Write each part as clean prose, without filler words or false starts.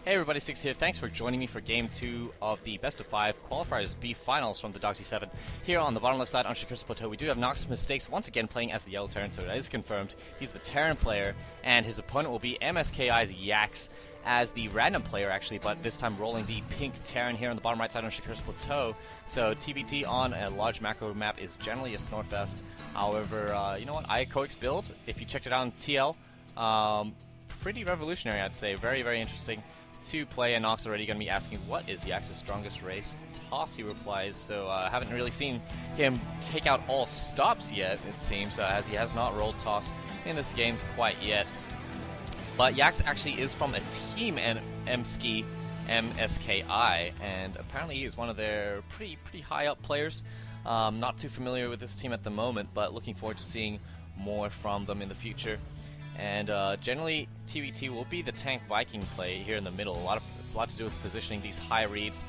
Hey everybody, Six here. Thanks for joining me for Game 2 of the Best of 5 Qualifiers B Finals from the Dogsi 7. Here on the bottom left side on Shakur's Plateau, we do have NoxMistakes once again playing as the yellow Terran, so that is confirmed. He's the Terran player, and his opponent will be MskiYax as the random player actually, but this time rolling the pink Terran here on the bottom right side on Shakur's Plateau. So TBT on a large macro map is generally a snorefest. However, you know what, IACOX build, if you checked it out on TL, pretty revolutionary I'd say, very, very interesting to play, and Nox already going to be asking what is Yax's strongest race. Toss, he replies, so I haven't really seen him take out all stops yet, it seems, as he has not rolled Toss in this games quite yet. But Yax actually is from a team and MskiI, and apparently he is one of their pretty high up players. Not too familiar with this team at the moment, but looking forward to seeing more from them in the future. And generally, TBT will be the tank Viking play here in the middle. A lot to do with positioning these high reads.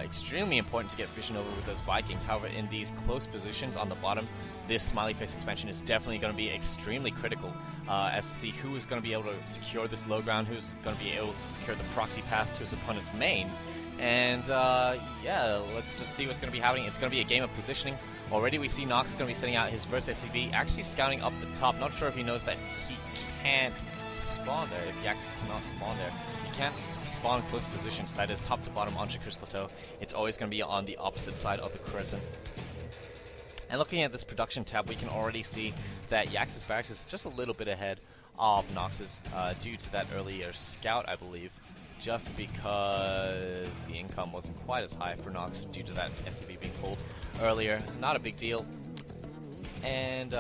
Extremely important to get vision over with those Vikings. However, in these close positions on the bottom, this smiley face expansion is definitely going to be extremely critical as to see who is going to be able to secure this low ground, who's going to be able to secure the proxy path to his opponent's main. And yeah, let's just see what's going to be happening. It's going to be a game of positioning. Already we see Nox going to be sending out his first SCV, actually scouting up the top. Not sure if he knows that he can't spawn there, if he actually cannot spawn there. He can't spawn close positions, that is top to bottom on Shakur's Plateau. It's always going to be on the opposite side of the crescent. And looking at this production tab, we can already see that Yax's barracks is just a little bit ahead of Nox's due to that earlier scout, I believe. Just because the income wasn't quite as high for Nox due to that SCV being pulled earlier. Not a big deal. And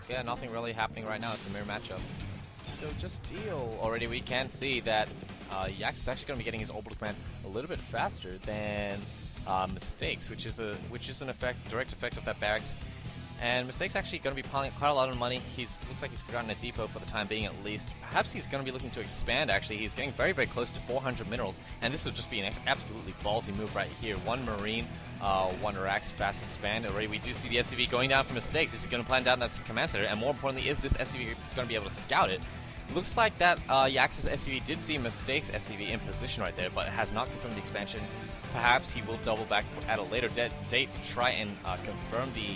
yeah, nothing really happening right now. It's a mirror matchup. So just deal. Already we can see that Yax is actually going to be getting his orbital command a little bit faster than Mistakes, which is an direct effect of that barracks. And Mistakes actually going to be piling up quite a lot of money. Looks like he's forgotten a depot for the time being at least. Perhaps he's going to be looking to expand actually. He's getting very, very close to 400 minerals. And this would just be an absolutely ballsy move right here. One Marine, one Rax, fast expand. Already we do see the SCV going down for Mistakes. Is he going to plan down that command center? And more importantly, is this SCV going to be able to scout it? Looks like that Yax's SCV did see Mistakes SCV in position right there, but has not confirmed the expansion. Perhaps he will double back at a later date to try and confirm the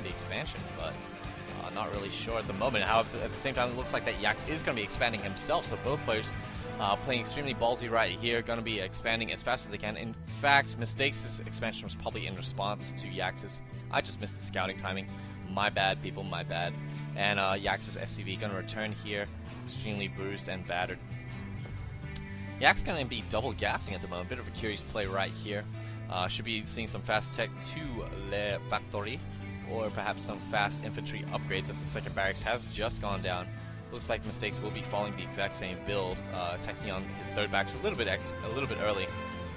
expansion, but not really sure at the moment. However, at the same time, it looks like that Yax is going to be expanding himself, so both players playing extremely ballsy right here, going to be expanding as fast as they can. In fact, Mistakes' expansion was probably in response to Yax's. I just missed the scouting timing. My bad, people, my bad. And Yax's SCV going to return here, extremely bruised and battered. Yax going to be double gassing at the moment, bit of a curious play right here. Should be seeing some fast tech to Le Factory, or perhaps some fast infantry upgrades as the second barracks has just gone down. Looks like Mistakes will be following the exact same build, teching on his third barracks a little bit early,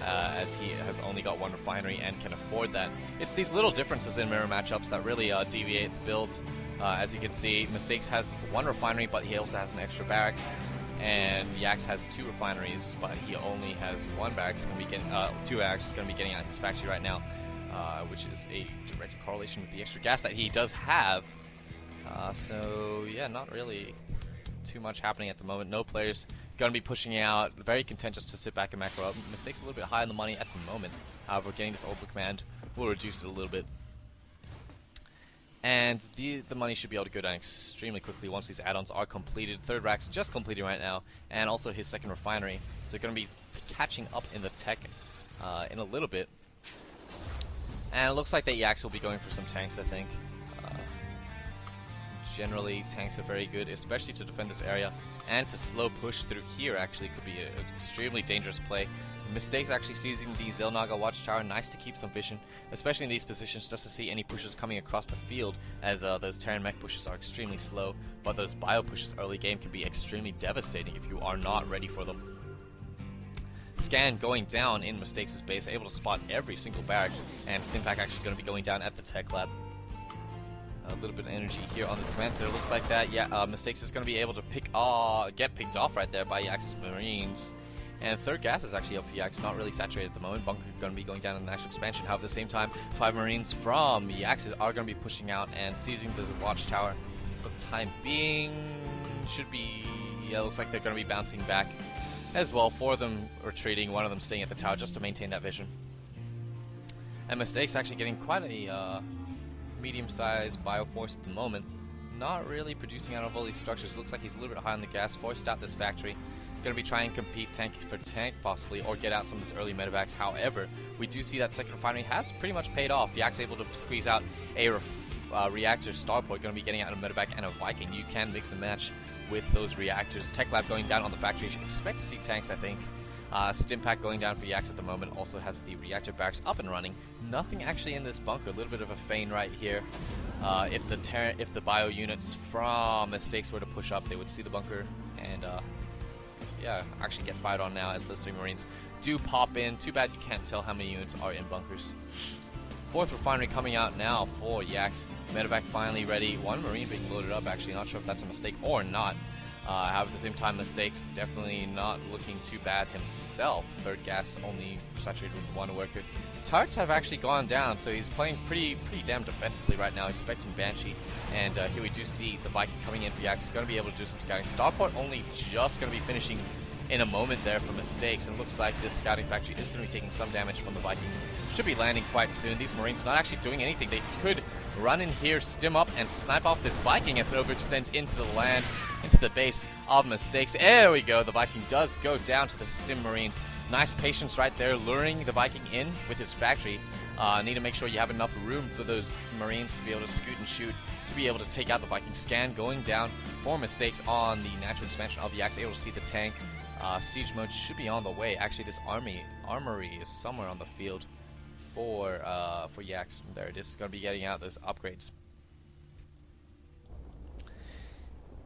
as he has only got one refinery and can afford that. It's these little differences in mirror matchups that really deviate the builds. As you can see, Mistakes has one refinery, but he also has an extra barracks, and Yax has two refineries, but he only has one barracks. Going to be getting two barracks. Going to be getting out his factory right now. Which is a direct correlation with the extra gas that he does have. So yeah, not really too much happening at the moment. No players going to be pushing out. Very content just to sit back and macro up. Mistakes a little bit high on the money at the moment. However, getting this orbital command will reduce it a little bit. And the money should be able to go down extremely quickly once these add-ons are completed. Third rack's just completed right now, and also his second refinery. So going to be catching up in the tech in a little bit. And it looks like that Yax will be going for some tanks, I think. Generally, tanks are very good, especially to defend this area. And to slow push through here actually could be an extremely dangerous play. Mistakes actually seizing the Zelnaga watchtower, nice to keep some vision, especially in these positions, just to see any pushes coming across the field, as those Terran mech pushes are extremely slow, but those bio pushes early game can be extremely devastating if you are not ready for them. Scan going down in Mistakes' base, able to spot every single barracks, and Stimpack actually going to be going down at the tech lab. A little bit of energy here on this command center. Looks like that, yeah, Mistakes is going to be able to get picked off right there by Yax's Marines. And third gas is actually up for Yax, not really saturated at the moment. Bunker going to be going down in the actual expansion. However, at the same time, 5 Marines from Yax are going to be pushing out and seizing the watchtower. For the time being, should be, yeah, looks like they're going to be bouncing back as well. 4 of them retreating, 1 of them staying at the tower just to maintain that vision. And Mistakes actually getting quite a medium-sized Bioforce at the moment. Not really producing out of all these structures. Looks like he's a little bit high on the gas. Forced out this factory. Going to be trying to compete tank for tank possibly, or get out some of this early medevacs. However, we do see that second refinery has pretty much paid off. YAK's able to squeeze out a reactor starport. Going to be getting out a medevac and a Viking. You can mix and match with those reactors. Tech lab going down on the factory. You should expect to see tanks, I think. Stim pack going down for YAK's at the moment. Also has the reactor barracks up and running. Nothing actually in this bunker. A little bit of a feign right here. If the bio units from Mistakes were to push up, they would see the bunker and yeah, actually get fired on now as those 3 Marines do pop in. Too bad you can't tell how many units are in bunkers. 4th refinery coming out now for YAK's. Medevac finally ready. 1 Marine being loaded up, actually. Not sure if that's a mistake or not. However, at the same time, Mistakes definitely not looking too bad himself. 3rd gas only saturated with 1 worker. Turrets have actually gone down, so he's playing pretty damn defensively right now, expecting Banshee. And here we do see the Viking coming in for YAK's. Going to be able to do some scouting. Starport only just going to be finishing in a moment there for Mistakes, and looks like this scouting factory is going to be taking some damage from the Viking. Should be landing quite soon. These Marines not actually doing anything. They could run in here, stim up, and snipe off this Viking as it overextends into the land, into the base of Mistakes. There we go. The Viking does go down to the stim Marines. Nice patience right there, luring the Viking in with his factory. Need to make sure you have enough room for those Marines to be able to scoot and shoot, to be able to take out the Viking. Scan going down for Mistakes on the natural expansion of YAK's. Able to see the tank. Siege mode should be on the way. Actually, this armory is somewhere on the field for YAK's. There it is. Going to be getting out those upgrades.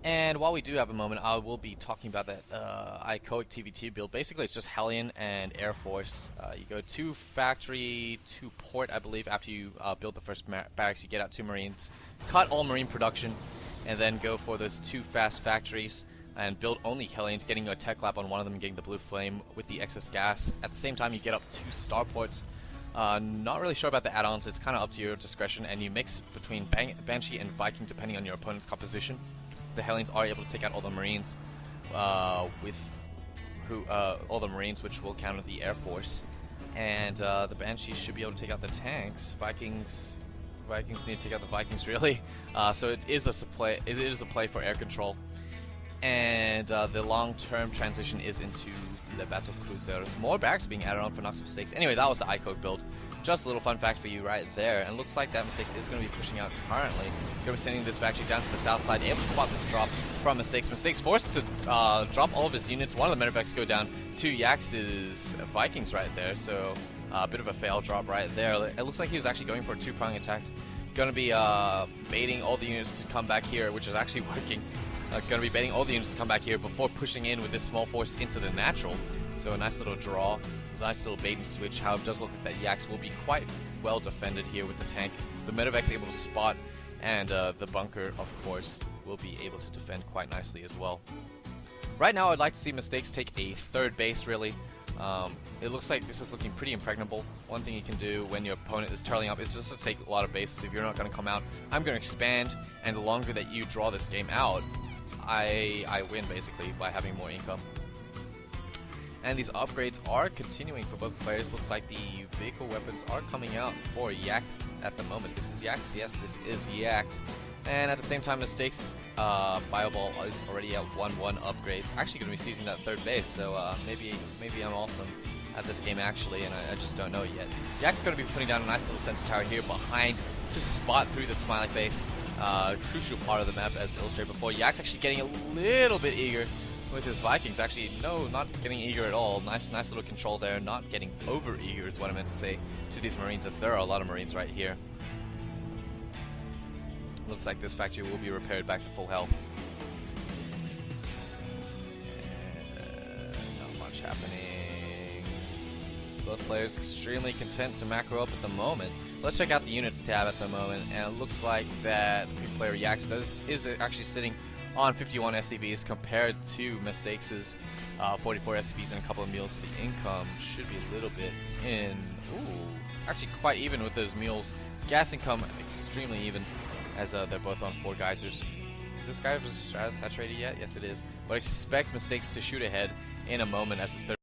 And while we do have a moment, I will be talking about that Icoic TVT build. Basically, it's just Hellion and Air Force. You go to factory, to port, I believe. After you build the first barracks, you get out 2 Marines, cut all Marine production, and then go for those 2 fast factories and build only Hellions, getting a tech lab on 1 of them, getting the blue flame with the excess gas. At the same time, you get up 2 starports. Not really sure about the add-ons. It's kind of up to your discretion, and you mix between Banshee and Viking depending on your opponent's composition. The Hellions are able to take out all the Marines, all the Marines, which will counter the Air Force, and the Banshees should be able to take out the tanks. Vikings need to take out the Vikings, really. So it is a play. It is a play for air control, and the long-term transition is into the Battle Cruisers. More barracks being added on for NoxMistakes. Anyway, that was the Icoic build. Just a little fun fact for you right there. And looks like that Mistakes is going to be pushing out currently. Going to be sending this factory down to the south side. Able to spot this drop from Mistakes. Mistakes forced to drop all of his units. 1 of the medevacs go down. 2 YAK's Vikings right there. So a bit of a fail drop right there. It looks like he was actually going for a 2-prong attack. Going to be baiting all the units to come back here, which is actually working. Going to be baiting all the units to come back here before pushing in with this small force into the natural. So a nice little draw. Nice little bait and switch. However, it does look like that YAK's will be quite well defended here with the tank. The medevac's able to spot, and the bunker, of course, will be able to defend quite nicely as well. Right now, I'd like to see Mistakes take a 3rd base, really. It looks like this is looking pretty impregnable. One thing you can do when your opponent is turning up is just to take a lot of bases. If you're not going to come out, I'm going to expand, and the longer that you draw this game out, I win, basically, by having more income. And these upgrades are continuing for both players. Looks like the vehicle weapons are coming out for YAK's at the moment. This is YAK's. Yes, this is YAK's. And at the same time, Mistakes, Bioball is already at 1-1 upgrades. Actually going to be seizing that 3rd base, so maybe I'm awesome at this game, actually, and I just don't know it yet. YAK's going to be putting down a nice little sensor tower here behind to spot through the smiley face. Crucial part of the map, as illustrated before. YAK's actually getting a little bit eager with his Vikings. Actually, no, not getting eager at all. Nice little control there. Not getting over eager is what I meant to say to these Marines, as there are a lot of Marines right here. Looks like this factory will be repaired back to full health. Not much happening. Both players extremely content to macro up at the moment. Let's check out the units tab at the moment, and it looks like that the player YAK's is actually sitting on 51 SCVs compared to Mistakes' 44 SCVs and a couple of meals. The income should be a little bit in, actually quite even with those meals. Gas income extremely even, as they're both on 4 geysers. Is this guy saturated yet? Yes, it is. But expects Mistakes to shoot ahead in a moment as his third